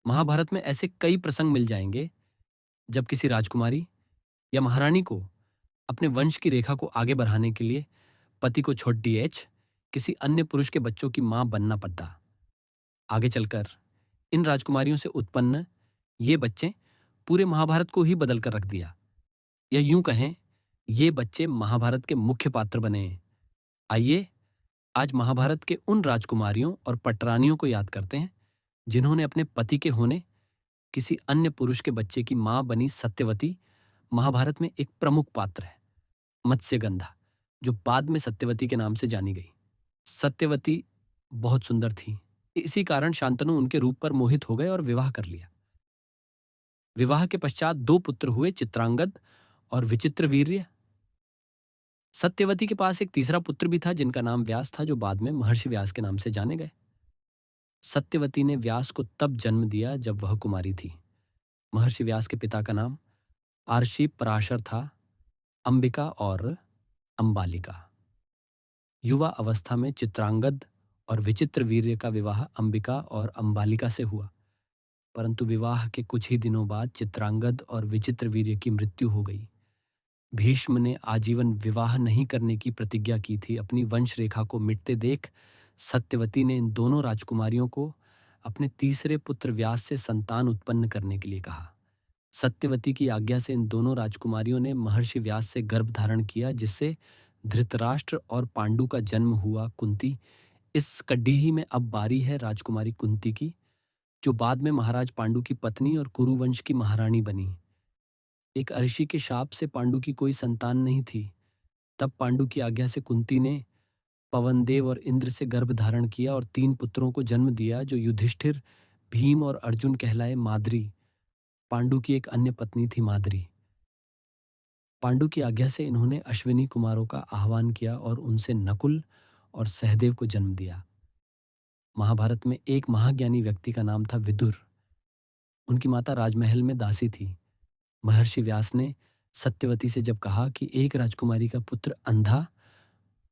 महाभारत में ऐसे कई प्रसंग मिल जाएंगे जब किसी राजकुमारी या महारानी को अपने वंश की रेखा को आगे बढ़ाने के लिए पति को छोड़ किसी अन्य पुरुष के बच्चों की मां बनना पड़ता। आगे चलकर इन राजकुमारियों से उत्पन्न ये बच्चे पूरे महाभारत को ही बदल कर रख दिया, या यूं कहें ये बच्चे महाभारत के मुख्य पात्र बने। आइए आज महाभारत के उन राजकुमारियों और पटरानियों को याद करते हैं जिन्होंने अपने पति के होने किसी अन्य पुरुष के बच्चे की मां बनी। सत्यवती महाभारत में एक प्रमुख पात्र है। मत्स्यगंधा, जो बाद में सत्यवती के नाम से जानी गई। सत्यवती बहुत सुंदर थी, इसी कारण शांतनु उनके रूप पर मोहित हो गए और विवाह कर लिया। विवाह के पश्चात दो पुत्र हुए, चित्रांगद और विचित्रवीर्य। सत्यवती के पास एक तीसरा पुत्र भी था जिनका नाम व्यास था, जो बाद में महर्षि व्यास के नाम से जाने गए। सत्यवती ने व्यास को तब जन्म दिया जब वह कुमारी थी। महर्षि व्यास के पिता का नाम आर्षि पराशर था, अंबिका और अंबालिका। युवा अवस्था में चित्रांगद और विचित्रवीर्य का विवाह अंबिका और अंबालिका से हुआ, परंतु विवाह के कुछ ही दिनों बाद चित्रांगद और विचित्रवीर्य की मृत्यु हो गई। भीष्म ने आजीवन विवाह नहीं करने की प्रतिज्ञा की थी। अपनी वंश रेखा को मिटते देख सत्यवती ने इन दोनों राजकुमारियों को अपने तीसरे पुत्र व्यास से संतान उत्पन्न करने के लिए कहा। सत्यवती की आज्ञा से इन दोनों राजकुमारियों ने महर्षि व्यास से गर्भ धारण किया, जिससे धृतराष्ट्र और पांडु का जन्म हुआ। कुंती, इस कड्डी में अब बारी है राजकुमारी कुंती की, जो बाद में महाराज पांडु की पत्नी और कुरुवंश की महारानी बनी। एक ऋषि के शाप से पांडु की कोई संतान नहीं थी। तब पांडु की आज्ञा से कुंती ने पवनदेव और इंद्र से गर्भ धारण किया और तीन पुत्रों को जन्म दिया, जो युधिष्ठिर, भीम और अर्जुन कहलाए। माद्री, पांडु की एक अन्य पत्नी थी माद्री। पांडु की आज्ञा से इन्होंने अश्विनी कुमारों का आह्वान किया और उनसे नकुल और सहदेव को जन्म दिया। महाभारत में एक महाज्ञानी व्यक्ति का नाम था विदुर। उनकी माता राजमहल में दासी थी। महर्षि व्यास ने सत्यवती से जब कहा कि एक राजकुमारी का पुत्र अंधा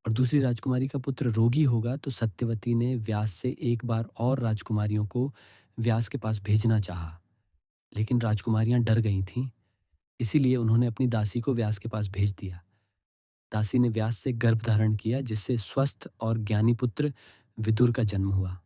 और दूसरी राजकुमारी का पुत्र रोगी होगा, तो सत्यवती ने व्यास से एक बार और राजकुमारियों को व्यास के पास भेजना चाहा, लेकिन राजकुमारियां डर गई थीं। इसीलिए उन्होंने अपनी दासी को व्यास के पास भेज दिया। दासी ने व्यास से गर्भ धारण किया, जिससे स्वस्थ और ज्ञानी पुत्र विदुर का जन्म हुआ।